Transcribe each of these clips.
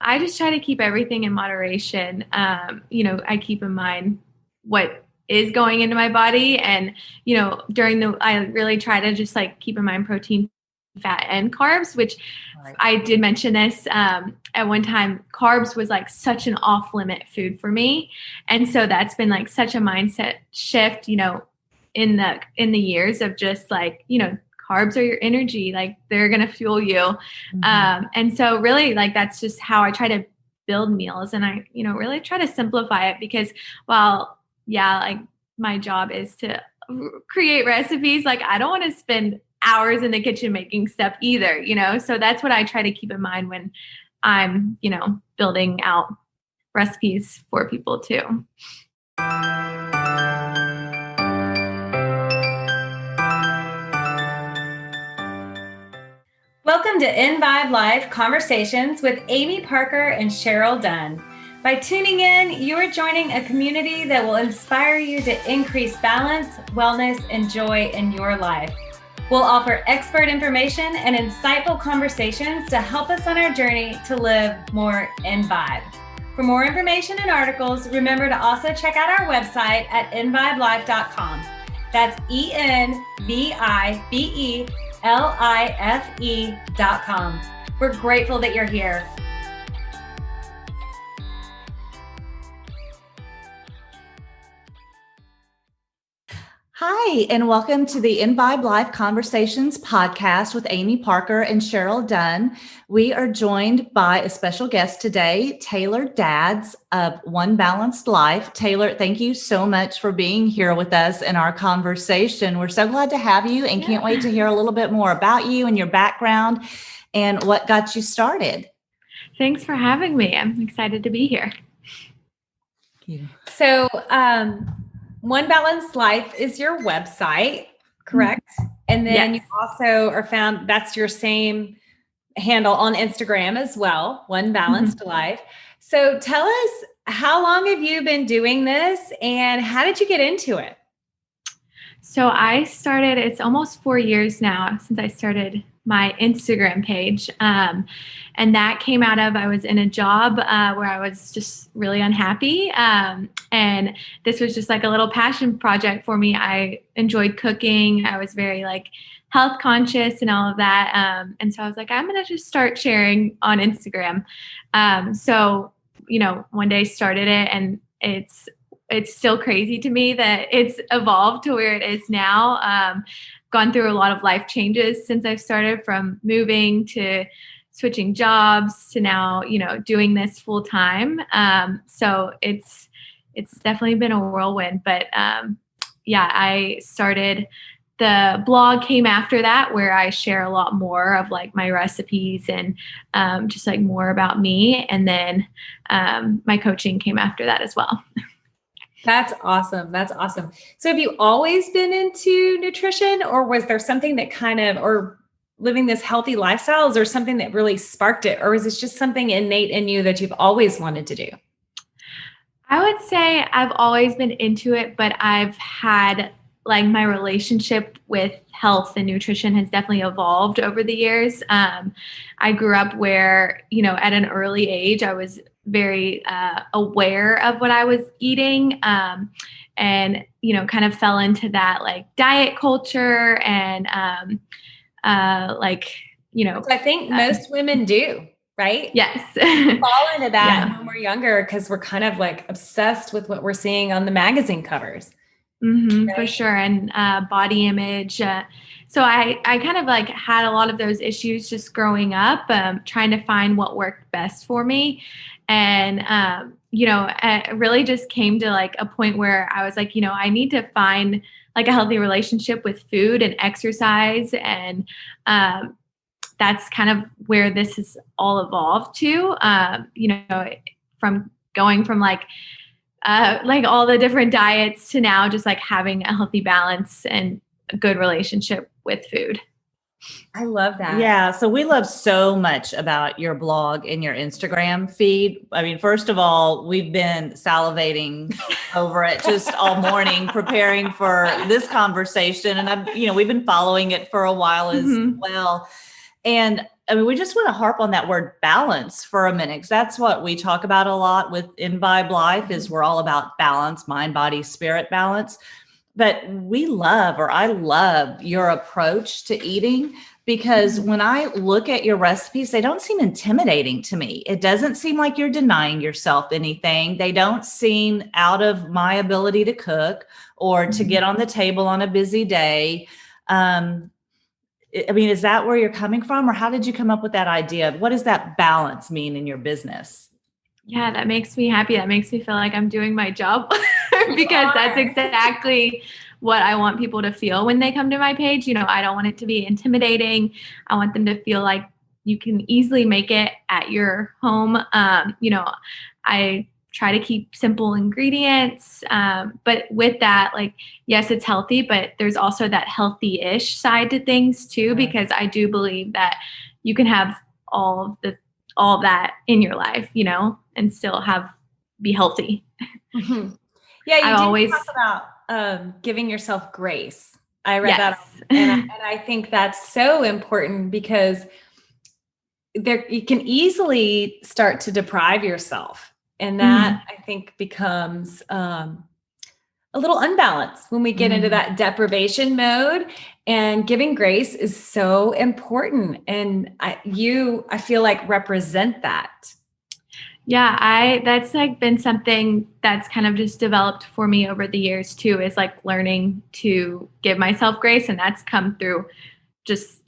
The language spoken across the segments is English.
I just try to keep everything in moderation. I keep in mind what is going into my body, and I really try to just like keep in mind protein, fat, and carbs, which right. I did mention this at one time. Carbs was like such an off limit food for me, and so that's been like such a mindset shift, in the years of just like, carbs are your energy, like they're gonna fuel you. Mm-hmm. And so really like that's just how I try to build meals, and I really try to simplify it, because while like my job is to create recipes, like I don't want to spend hours in the kitchen making stuff either, so that's what I try to keep in mind when I'm building out recipes for people too. Welcome to EnVibe Live Conversations with Amy Parker and Cheryl Dunn. By tuning in, you are joining a community that will inspire you to increase balance, wellness, and joy in your life. We'll offer expert information and insightful conversations to help us on our journey to live more EnVibe. For more information and articles, remember to also check out our website at envibelife.com. That's EnVibelife.com. We're grateful that you're here. Hi, and welcome to the EnVibe Live Conversations podcast with Amy Parker and Cheryl Dunn. We are joined by a special guest today, Taylor Dadds of One Balanced Life. Taylor, thank you so much for being here with us in our conversation. We're so glad to have you and can't wait to hear a little bit more about you and your background and what got you started. Thanks for having me. I'm excited to be here. Thank you. So, One Balanced Life is your website, correct? And then you also are found, that's your same handle on Instagram as well, One Balanced Life. So tell us, how long have you been doing this and how did you get into it? So I started, it's almost 4 years now since I started my Instagram page. And that came out of, I was in a job where I was just really unhappy. And this was just like a little passion project for me. I enjoyed cooking. I was very like health conscious and all of that. And so I was like, I'm going to just start sharing on Instagram. So, one day started it, and it's still crazy to me that it's evolved to where it is now. Gone through a lot of life changes since I've started, from moving to switching jobs to now, doing this full time. So it's definitely been a whirlwind, but I started, the blog came after that, where I share a lot more of like my recipes and just like more about me. And then my coaching came after that as well. That's awesome. That's awesome. So have you always been into nutrition, or was there something that or living this healthy lifestyle? Is there something that really sparked it? Or is this just something innate in you that you've always wanted to do? I would say I've always been into it, but I've had like my relationship with health and nutrition has definitely evolved over the years. I grew up where, at an early age, I was very aware of what I was eating, and kind of fell into that like diet culture and Which I think most women do, right? Yes. Fall into that when we're younger, because we're kind of like obsessed with what we're seeing on the magazine covers. Mm-hmm, right? For sure. And body image. So I kind of like had a lot of those issues just growing up, trying to find what worked best for me. And, it really just came to like a point where I was like, I need to find like a healthy relationship with food and exercise. And that's kind of where this has all evolved to, from going from like all the different diets to now just like having a healthy balance and a good relationship with food. I love that. Yeah. So we love so much about your blog and your Instagram feed. I mean, first of all, we've been salivating over it just all morning, preparing for this conversation. And we've been following it for a while as well. And I mean, we just want to harp on that word balance for a minute, because that's what we talk about a lot with EnVibe Life is we're all about balance, mind, body, spirit balance. But I love your approach to eating, because when I look at your recipes, they don't seem intimidating to me. It doesn't seem like you're denying yourself anything. They don't seem out of my ability to cook or to get on the table on a busy day. I mean, is that where you're coming from, or how did you come up with that idea? What does that balance mean in your business? Yeah, that makes me happy. That makes me feel like I'm doing my job because that's exactly what I want people to feel when they come to my page. I don't want it to be intimidating. I want them to feel like you can easily make it at your home. I try to keep simple ingredients. But with that, like, yes, it's healthy, but there's also that healthy-ish side to things too, because I do believe that you can have all that in your life, and still be healthy. Mm-hmm. Yeah, you always talk about giving yourself grace. I read that, and I think that's so important, because you can easily start to deprive yourself, and that I think becomes a little unbalanced when we get into that deprivation mode. And giving grace is so important, and I feel like represent that. Yeah, that's like been something that's kind of just developed for me over the years too, is like learning to give myself grace. And that's come through just,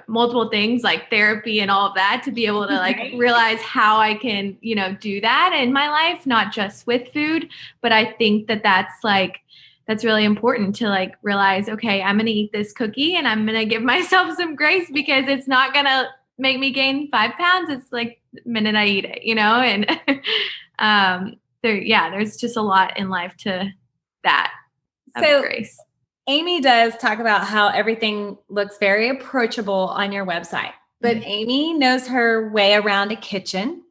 multiple things like therapy and all of that, to be able to like realize how I can, do that in my life, not just with food. But I think that's really important to like realize, okay, I'm going to eat this cookie and I'm going to give myself some grace, because it's not going to make me gain 5 pounds. It's like the minute I eat it, and there's just a lot in life to that. So grace. Amy does talk about how everything looks very approachable on your website, but Amy knows her way around a kitchen.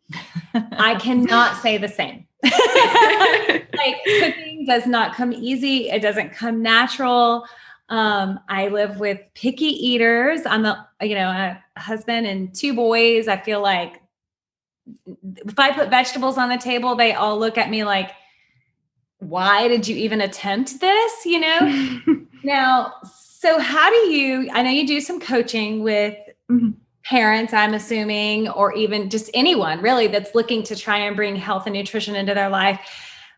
I cannot say the same. Like, cooking does not come easy. It doesn't come natural. I live with picky eaters. I'm a husband and 2 boys. I feel like if I put vegetables on the table, they all look at me like, why did you even attempt this? Now, so I know you do some coaching with parents, I'm assuming, or even just anyone really that's looking to try and bring health and nutrition into their life.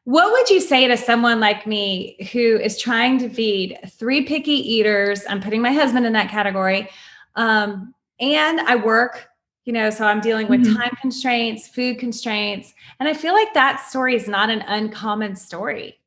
What would you say to someone like me who is trying to feed 3 picky eaters? I'm putting my husband in that category. And I work, so I'm dealing with time constraints, food constraints. And I feel like that story is not an uncommon story.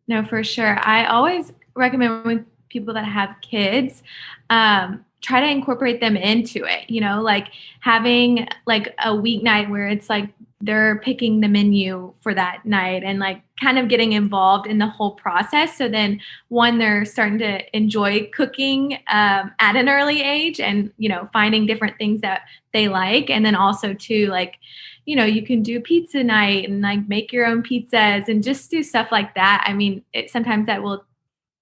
No, for sure. I always recommend with people that have kids, try to incorporate them into it, like having like a weeknight where it's like they're picking the menu for that night and like kind of getting involved in the whole process. So then they're starting to enjoy cooking at an early age, and, finding different things that they like. And then also too, like, you can do pizza night and like make your own pizzas and just do stuff like that. I mean, sometimes that will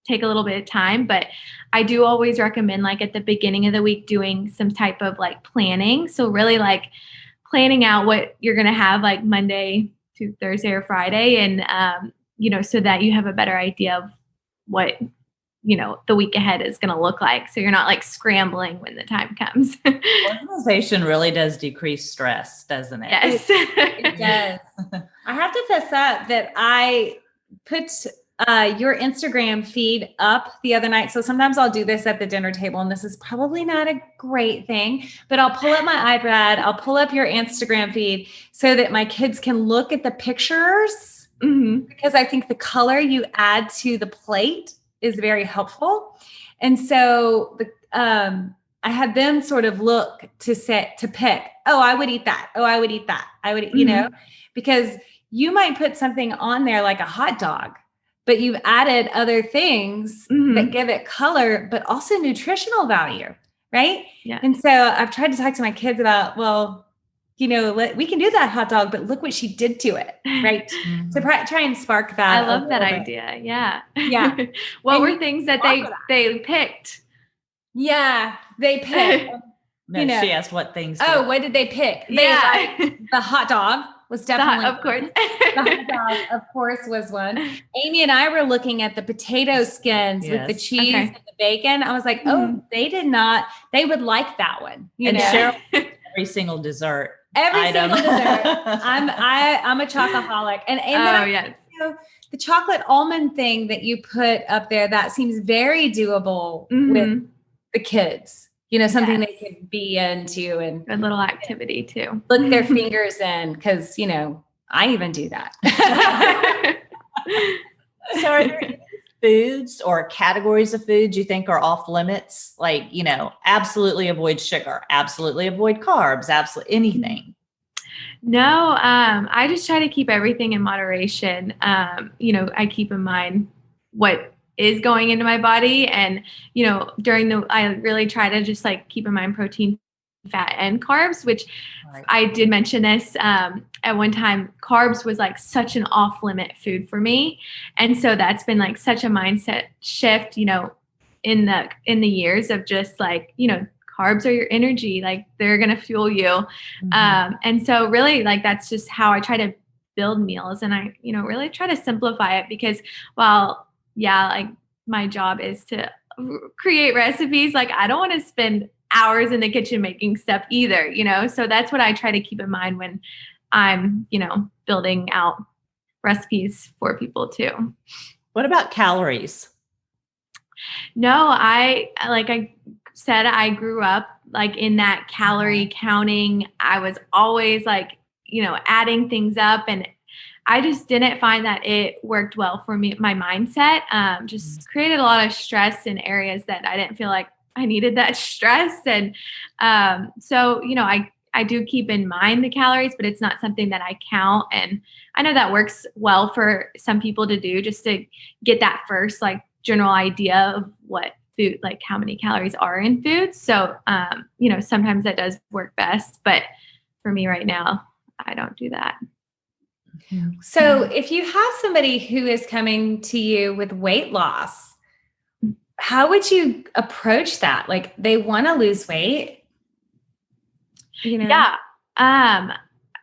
take a little bit of time, but I do always recommend like at the beginning of the week doing some type of like planning. So really like planning out what you're going to have like Monday to Thursday or Friday, and so that you have a better idea of what the week ahead is going to look like, so you're not like scrambling when the time comes. Organization really does decrease stress, doesn't it? Yes. It does. I have to fess up that I put your Instagram feed up the other night. So sometimes I'll do this at the dinner table, and this is probably not a great thing, but I'll pull up my iPad, I'll pull up your Instagram feed so that my kids can look at the pictures, because I think the color you add to the plate is very helpful. And so I had them sort of look to pick, oh, I would eat that. Oh, I would eat that. I would, because you might put something on there like a hot dog, but you've added other things that give it color, but also nutritional value, right? Yeah. And so I've tried to talk to my kids about, well, we can do that hot dog, but look what she did to it, right? To try and spark that. I love that idea. Yeah. Yeah. What were things that they picked? Yeah, they picked. No, she asked what things. Oh, what did they pick? Yeah. The hot dog was definitely of course. The hot dog, of course, was one. Amy and I were looking at the potato skins with the cheese and the bacon. I was like, oh, they would like that one. And Cheryl, every single dessert. Single dessert. I'm a chocoholic. And then the chocolate almond thing that you put up there, that seems very doable with the kids. Something they could be into, and a little activity too. Look their fingers in, because I even do that. So are there any foods or categories of foods you think are off limits? Like, absolutely avoid sugar, absolutely avoid carbs, absolutely anything. No, I just try to keep everything in moderation. I keep in mind what is going into my body, and I really try to just like keep in mind protein, fat, and carbs, which I did mention this at one time. Carbs was like such an off limit food for me, and so that's been like such a mindset shift in the years of just like carbs are your energy, like they're gonna fuel you. And so really like that's just how I try to build meals, and I really try to simplify it, because while like my job is to create recipes, like I don't want to spend hours in the kitchen making stuff either, so that's what I try to keep in mind when I'm building out recipes for people too. What about calories? No, I said, I grew up like in that calorie counting. I was always like adding things up, and I just didn't find that it worked well for me. My mindset just created a lot of stress in areas that I didn't feel like I needed that stress. And so, I do keep in mind the calories, but it's not something that I count. And I know that works well for some people to do, just to get that first like general idea of what food, like how many calories are in food. So, sometimes that does work best, but for me right now, I don't do that. So if you have somebody who is coming to you with weight loss, how would you approach that? Like they want to lose weight, Yeah.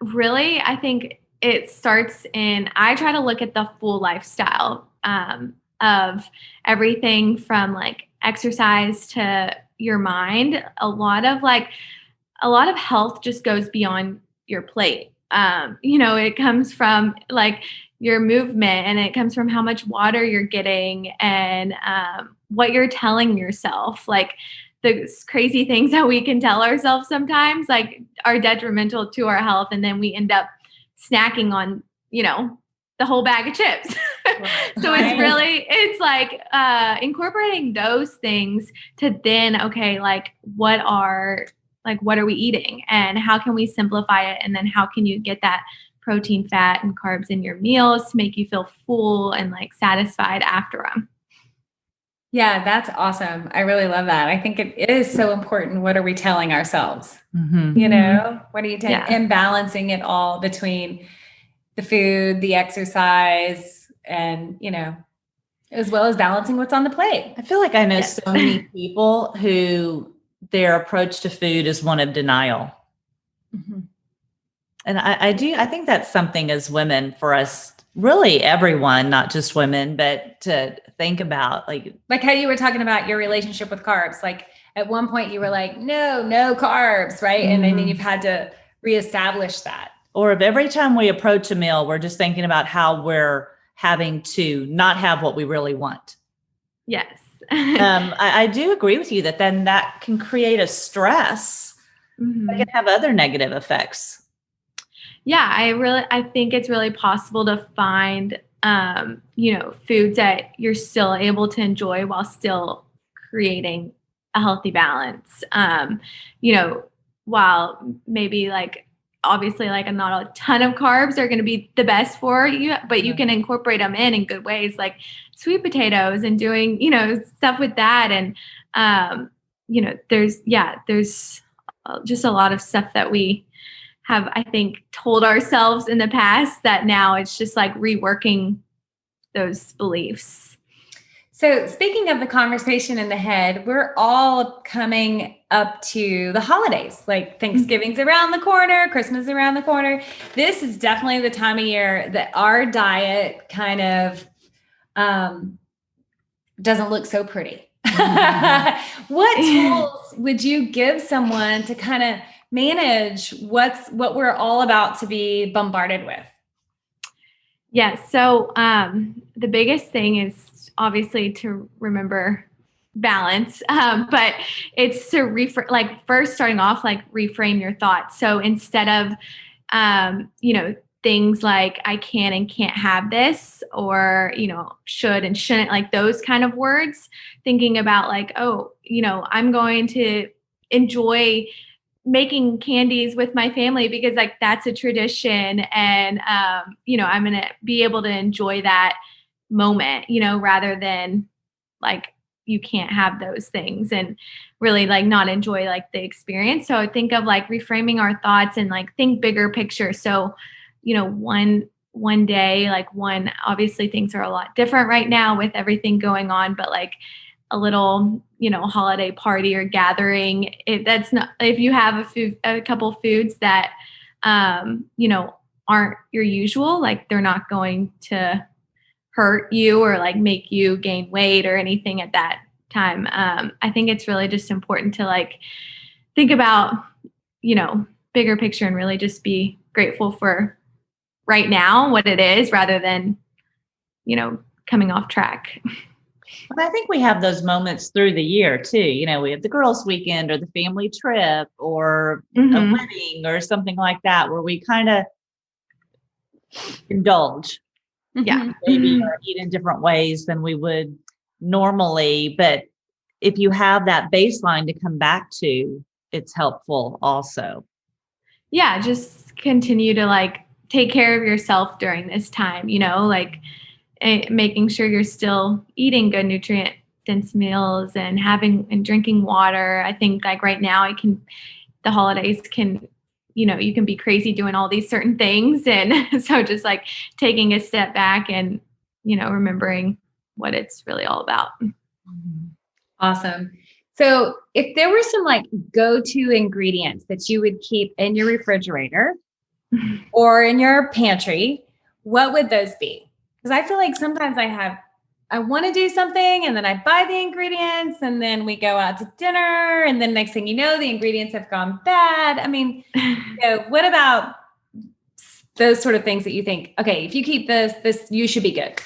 Really, I think it starts I try to look at the full lifestyle of everything from like exercise to your mind. A lot of health just goes beyond your plate. It comes from like your movement, and it comes from how much water you're getting, and what you're telling yourself. Like the crazy things that we can tell ourselves sometimes like are detrimental to our health, and then we end up snacking on the whole bag of chips. So it's like incorporating those things to then what are we eating, and how can we simplify it, and then how can you get that protein, fat, and carbs in your meals to make you feel full and like satisfied after them. Yeah, that's awesome. I really love that. I think it is so important. What are we telling ourselves? What are you telling? And balancing it all between the food, the exercise, and as well as balancing what's on the plate. I feel like I know so many people who their approach to food is one of denial. And I think that's something as women, for us, really everyone, not just women, but to think about like how you were talking about your relationship with carbs. Like at one point you were like, no carbs, right? And then you've had to reestablish that. Or if every time we approach a meal, we're just thinking about how we're having to not have what we really want. Yes. I do agree with you that then that can create a stress that can have other negative effects. Yeah, I think it's really possible to find, foods that you're still able to enjoy while still creating a healthy balance. While maybe obviously not a ton of carbs are going to be the best for you, but you can incorporate them in good ways, like sweet potatoes and doing, stuff with that. And, there's just a lot of stuff that we have, I think, told ourselves in the past that now it's just like reworking those beliefs. So speaking of the conversation in the head, we're all coming up to the holidays, like Thanksgiving's around the corner, Christmas is around the corner. This is definitely the time of year that our diet kind of doesn't look so pretty. What tools would you give someone to kind of manage what we're all about to be bombarded with? Yeah. So the biggest thing is obviously to remember balance, but it's to first starting off, like reframe your thoughts. So instead of, things like I can and can't have this, or, should and shouldn't, like those kind of words, thinking about like, oh, I'm going to enjoy making candies with my family because like that's a tradition, and I'm going to be able to enjoy that moment, rather than like you can't have those things, and really like not enjoy like the experience. So I think of like reframing our thoughts and like think bigger picture. So, one day, like obviously things are a lot different right now with everything going on, but like a little, holiday party or gathering, if you have a couple foods that, aren't your usual, like they're not going to hurt you or like make you gain weight or anything at that time. I think it's really just important to like think about, bigger picture and really just be grateful for right now, what it is, rather than, coming off track. But I think we have those moments through the year too. We have the girls' weekend or the family trip or a wedding or something like that where we kind of indulge. Yeah. Maybe or eat in different ways than we would normally. But if you have that baseline to come back to, it's helpful also. Yeah. Just continue to like take care of yourself during this time, like making sure you're still eating good nutrient dense meals and having and drinking water. I think like right now the holidays can, you can be crazy doing all these certain things. And so just like taking a step back and, remembering what it's really all about. Awesome. So if there were some like go-to ingredients that you would keep in your refrigerator or in your pantry, what would those be? Because I feel like sometimes I want to do something and then I buy the ingredients and then we go out to dinner and then next thing you know, the ingredients have gone bad. I mean, what about those sort of things that you think, okay, if you keep this, you should be good?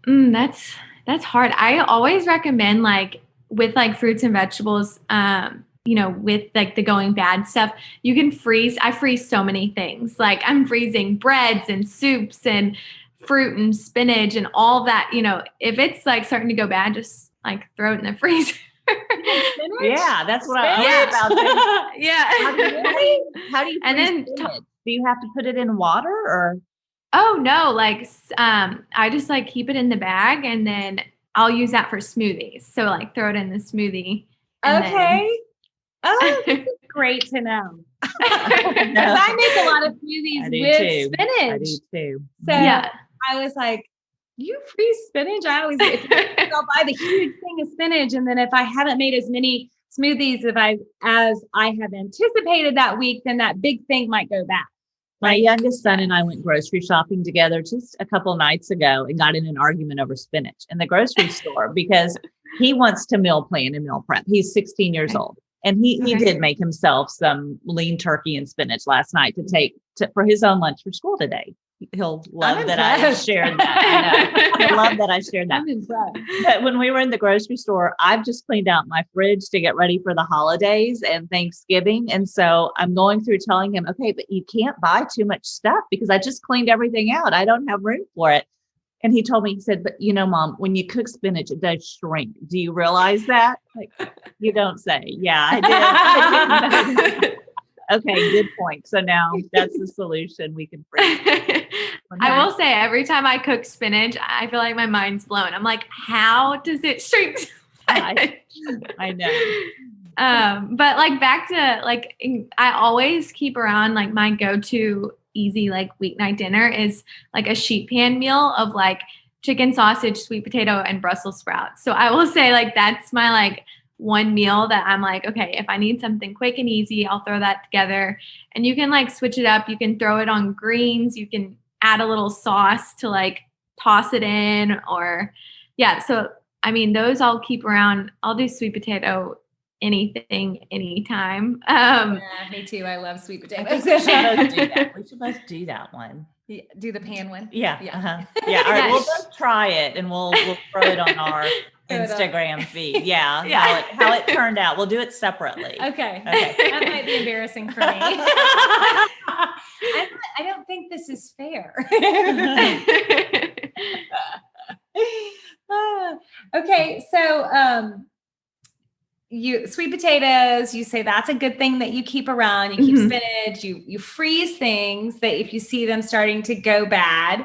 That's hard. I always recommend like with like fruits and vegetables, with like the going bad stuff, you can freeze. I freeze so many things. Like I'm freezing breads and soups and fruit and spinach and all that, if it's like starting to go bad, just like throw it in the freezer. Yeah, that's what I heard about this. Yeah. How do you and then spinach? Do you have to put it in water or? Oh no, like I just like keep it in the bag and then I'll use that for smoothies. So like throw it in the smoothie. Okay. Oh, this is great to know. Because I make a lot of smoothies with spinach. I do too. So yeah. I was like, you freeze spinach? I'll buy the huge thing of spinach. And then if I haven't made as many smoothies as I have anticipated that week, then that big thing might go bad. My youngest son and I went grocery shopping together just a couple of nights ago and got in an argument over spinach in the grocery store because he wants to meal plan and meal prep. He's 16 years old. And he did make himself some lean turkey and spinach last night to take for his own lunch for school today. He'll love that I shared that. I know. I love that I shared that. But when we were in the grocery store, I've just cleaned out my fridge to get ready for the holidays and Thanksgiving. And so I'm going through telling him, okay, but you can't buy too much stuff because I just cleaned everything out. I don't have room for it. And he told me, he said, but Mom, when you cook spinach, it does shrink. Do you realize that? Like, you don't say. Yeah, I did. Okay, good point. So now that's the solution. We can freeze. I will say every time I cook spinach, I feel like my mind's blown. I'm like, how does it shrink so much? I know. But like back to like, I always keep around like my go-to easy like weeknight dinner is like a sheet pan meal of like chicken sausage, sweet potato, and Brussels sprouts. So I will say like that's my like one meal that I'm like, okay, if I need something quick and easy, I'll throw that together. And you can like switch it up. You can throw it on greens. You can add a little sauce to like toss it in, or yeah. So I mean, those I'll keep around. I'll do sweet potato, anything, anytime. Yeah, me too. I love sweet I potatoes. think we should both do that. We should both do that one. Do the pan one? Yeah. Yeah. Yeah. All right. We'll Yes. both try it and we'll throw it on our Throw it on. Instagram feed. Yeah. Yeah. How it turned out. We'll do it separately. Okay. Okay. That might be embarrassing for me. I don't think this is fair. Okay, so you sweet potatoes, you say that's a good thing that you keep around. You keep spinach, you freeze things that if you see them starting to go bad.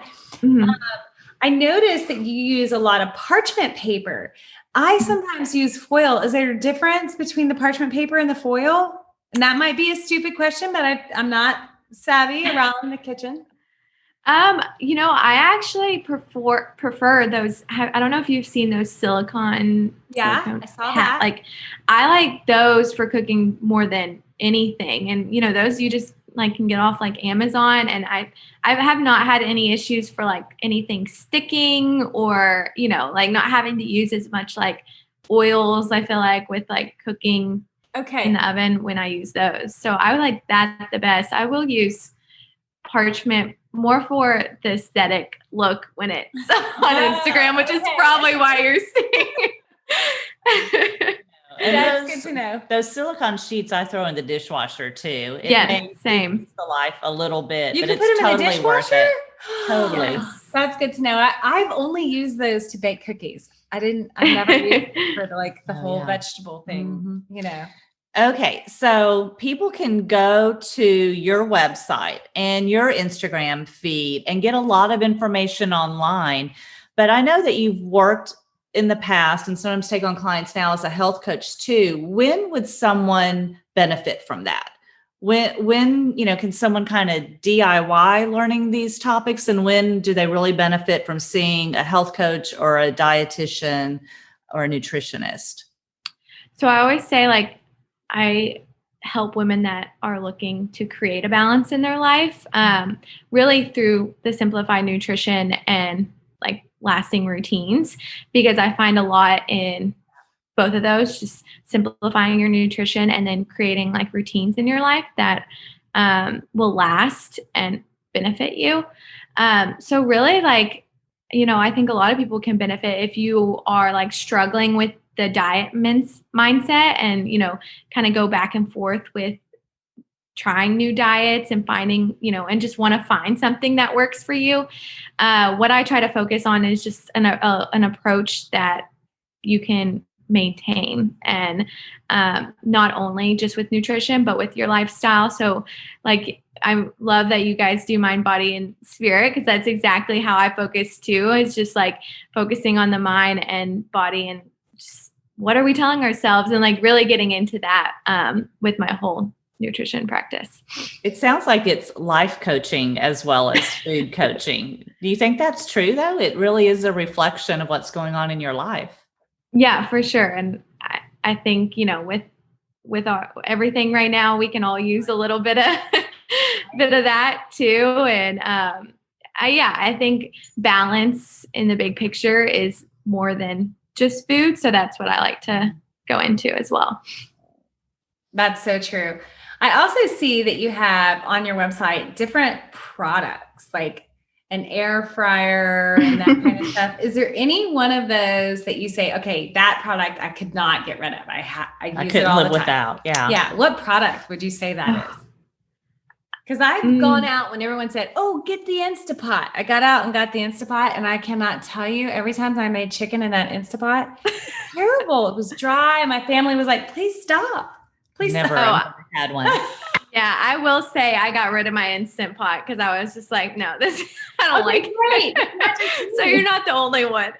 I noticed that you use a lot of parchment paper. I sometimes use foil. Is there a difference between the parchment paper and the foil? And that might be a stupid question, but I'm not savvy around the kitchen. I actually prefer those. I don't know if you've seen those silicone. Yeah, silicone I saw that. Like, I like those for cooking more than anything. And those you just like can get off like Amazon. And I have not had any issues for like anything sticking or like not having to use as much like oils. I feel like with like cooking in the oven when I use those. So I like that the best. I will use parchment more for the aesthetic look when it's on Instagram, which is probably why you're seeing. And That's good to know. Those silicone sheets I throw in the dishwasher too. Same. The life a little bit, You but can it's put them totally in a worth dishwasher? it. Totally. That's good to know. I've only used those to bake cookies. I've never used it for the whole vegetable thing, Okay, so people can go to your website and your Instagram feed and get a lot of information online. But I know that you've worked in the past and sometimes take on clients now as a health coach too. When would someone benefit from that? When can someone kind of DIY learning these topics, and when do they really benefit from seeing a health coach or a dietitian or a nutritionist? So I always say like, I help women that are looking to create a balance in their life, really through the simplified nutrition and like lasting routines, because I find a lot in both of those, just simplifying your nutrition and then creating like routines in your life that will last and benefit you. So really like, I think a lot of people can benefit if you are like struggling with the diet mindset and, kind of go back and forth with trying new diets and finding, and just want to find something that works for you. What I try to focus on is just an approach that you can maintain, and not only just with nutrition, but with your lifestyle. So like, I love that you guys do mind, body, and spirit, because that's exactly how I focus too. It's just like focusing on the mind and body and just what are we telling ourselves, and like really getting into that with my whole nutrition practice. It sounds like it's life coaching as well as food coaching. Do you think that's true though? It really is a reflection of what's going on in your life. Yeah, for sure. And I think, with our everything right now, we can all use a little bit of that too. And I think balance in the big picture is more than just food. So that's what I like to go into as well. That's so true. I also see that you have on your website different products like an air fryer and that kind of stuff. Is there any one of those that you say, okay, that product I could not get rid of? I use it all the time. Without. Yeah. Yeah. What product would you say that is? Because I've gone out when everyone said, oh, get the Instapot. I got out and got the Instapot, and I cannot tell you, every time I made chicken in that Instapot, terrible. It was dry. My family was like, please stop. Please Never had one. Yeah, I will say I got rid of my Instant Pot because I was just like, no, this I don't like it. So you're not the only one.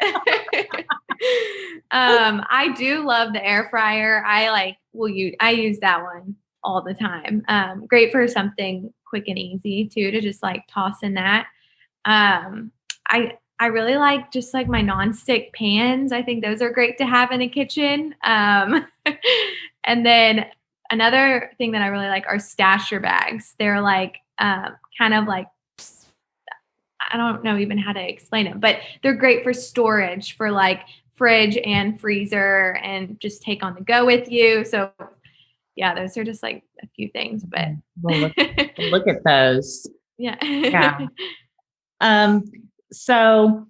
I do love the air fryer. I use that one all the time. Great for something quick and easy too, to just like toss in that. I I really like just like my nonstick pans. I think those are great to have in a kitchen. And then another thing that I really like are stasher bags. They're like kind of like, I don't know even how to explain it, but they're great for storage for like fridge and freezer and just take on the go with you. So yeah, those are just like a few things, but We'll look at those. yeah. Yeah. So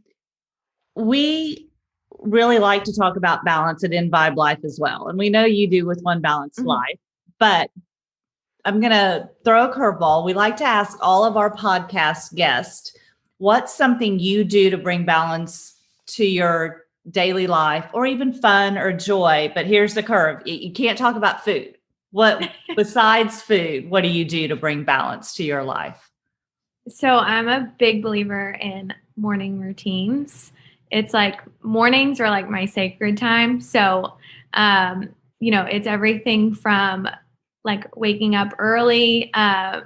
we really like to talk about balance at EnVibe Life as well. And we know you do with One Balanced Life, but I'm going to throw a curveball. We like to ask all of our podcast guests, what's something you do to bring balance to your daily life or even fun or joy? But here's the curve. You can't talk about food. What besides food, what do you do to bring balance to your life? So I'm a big believer in morning routines. It's like mornings are like my sacred time. So, it's everything from like waking up early,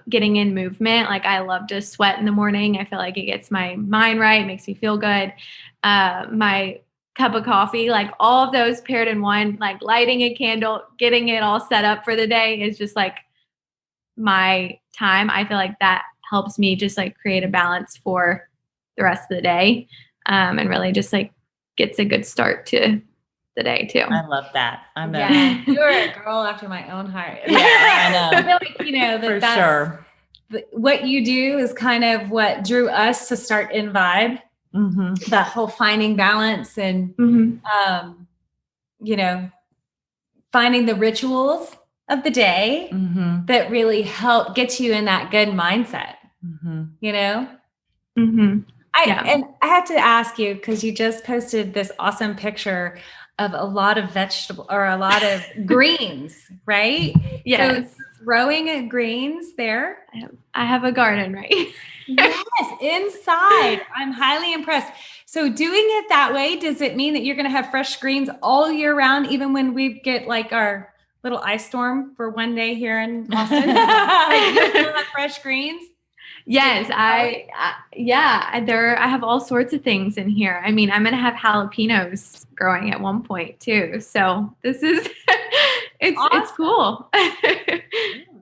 getting in movement. Like I love to sweat in the morning. I feel like it gets my mind right, makes me feel good. My cup of coffee, like all of those paired in one, like lighting a candle, getting it all set up for the day is just like my time. I feel like that helps me just like create a balance for the rest of the day, and really just like gets a good start to the day too. I love that. You're a girl after my own heart. Yeah, I know. I feel like, For that's sure. What you do is kind of what drew us to start EnVibe. That whole finding balance and, finding the rituals of the day that really help get you in that good mindset, And I have to ask you, because you just posted this awesome picture of a lot of a lot of greens, right? Yes. So growing greens there. I have a garden, right? Yes, inside. I'm highly impressed. So doing it that way, does it mean that you're going to have fresh greens all year round, even when we get like our little ice storm for one day here in Austin? Like you'll still have fresh greens? Yes, I have all sorts of things in here. I mean, I'm going to have jalapenos growing at one point too. So this is, it's cool.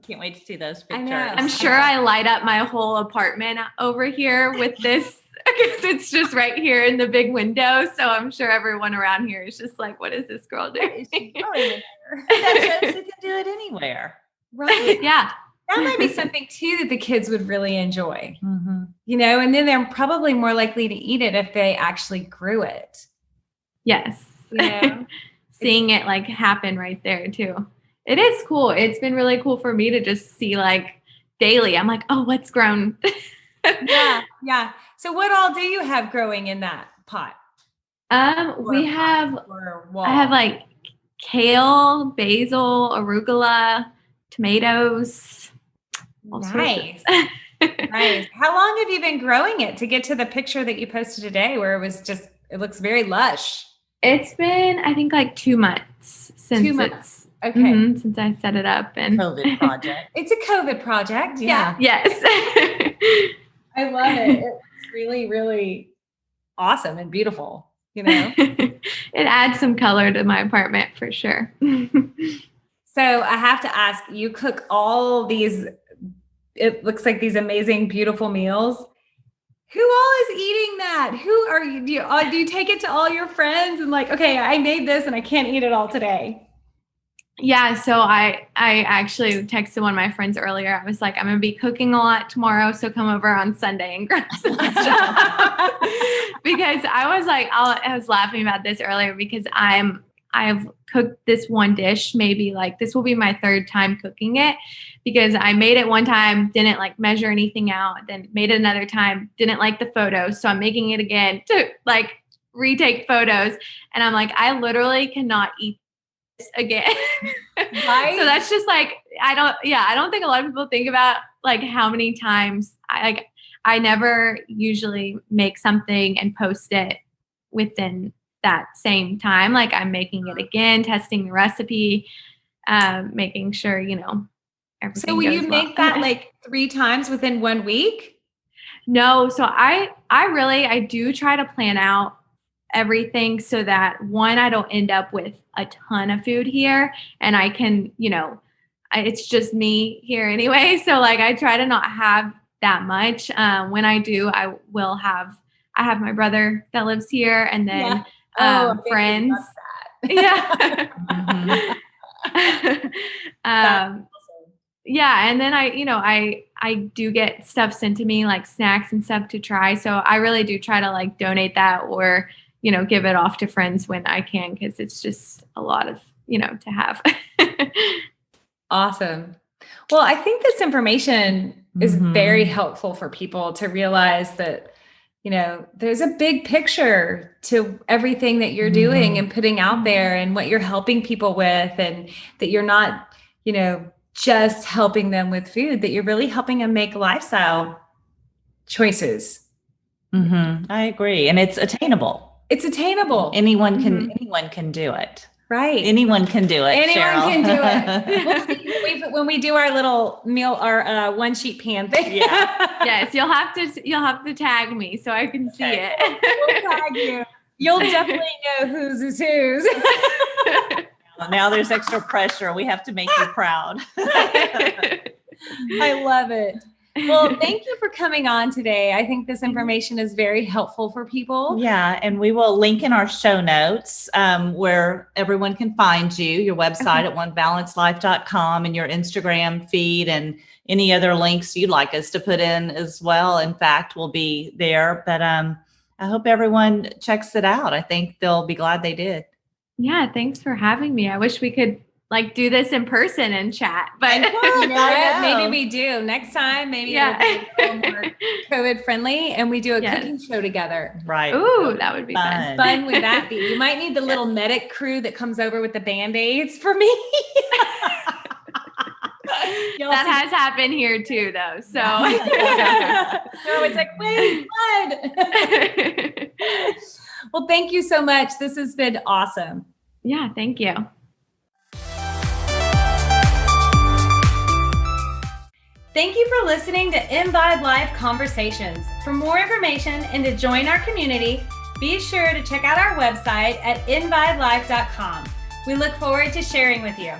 Can't wait to see those pictures. I'm sure I light up my whole apartment over here with this because it's just right here in the big window. So I'm sure everyone around here is just like, what is this girl doing? That shows you can do it anywhere. Right. Yeah. That might be something too that the kids would really enjoy, and then they're probably more likely to eat it if they actually grew it. Yes. Seeing it like happen right there too. It is cool. It's been really cool for me to just see like daily. I'm like, oh, what's grown? Yeah. So what all do you have growing in that pot? I have like kale, basil, arugula, tomatoes. Nice. Nice. How long have you been growing it to get to the picture that you posted today where it looks very lush? It's been, I think, like 2 months since 2 months. Okay. Since I set it up. And COVID project. It's a COVID project. Yeah. Yes. I love it. It's really, really awesome and beautiful, It adds some color to my apartment for sure. So I have to ask, you cook all these, it looks like these amazing, beautiful meals. Who all is eating that? Who are you? Do you take it to all your friends and like, okay, I made this and I can't eat it all today? Yeah, so I actually texted one of my friends earlier. I was like, I'm going to be cooking a lot tomorrow, so come over on Sunday and grab some stuff. Because I was laughing about this earlier because I've cooked this one dish, maybe like this will be my third time cooking it because I made it one time, didn't like measure anything out, then made it another time, didn't like the photos. So I'm making it again to like retake photos. And I'm like, I literally cannot eat this again. Right? So that's just like, I don't think a lot of people think about like how many times I never usually make something and post it within that same time. Like I'm making it again, testing the recipe, making sure, everything So will you goes make well. that like 3 times within 1 week? No, so I do try to plan out everything so that one, I don't end up with a ton of food here and I can, it's just me here anyway. So like I try to not have that much. When I do, I have my brother that lives here and then friends. Yeah. Awesome. Yeah, and then I do get stuff sent to me like snacks and stuff to try. So I really do try to like donate that or give it off to friends when I can because it's just a lot of to have. Awesome. Well, I think this information is very helpful for people to realize that there's a big picture to everything that you're doing and putting out there and what you're helping people with, and that you're not just helping them with food, that you're really helping them make lifestyle choices. I agree. And it's attainable. It's attainable. Anyone can do it. Right. Anyone can do it. Anyone Cheryl. can do it. We'll see when we do our little meal, our one sheet pan thing. Yeah. Yes, you'll have to tag me so I can see it. We'll tag you. You'll definitely know whose is whose. Now there's extra pressure. We have to make you proud. I love it. Well, thank you for coming on today. I think this information is very helpful for people. Yeah, and we will link in our show notes where everyone can find you, your website at onebalancedlife.com and your Instagram feed and any other links you'd like us to put in as well. In fact, will be there. But I hope everyone checks it out. I think they'll be glad they did. Yeah, thanks for having me. I wish we could like do this in person and chat, but maybe we do next time. Maybe it'll be a little more COVID friendly, and we do a cooking show together. Right. Ooh, that would be fun. Fun would that be? You might need the little medic crew that comes over with the Band-Aids for me. That has happened here too, though. So it's like, wait, blood. Well, thank you so much. This has been awesome. Yeah, thank you. Thank you for listening to EnVibe Live Conversations. For more information and to join our community, be sure to check out our website at envibelive.com. We look forward to sharing with you.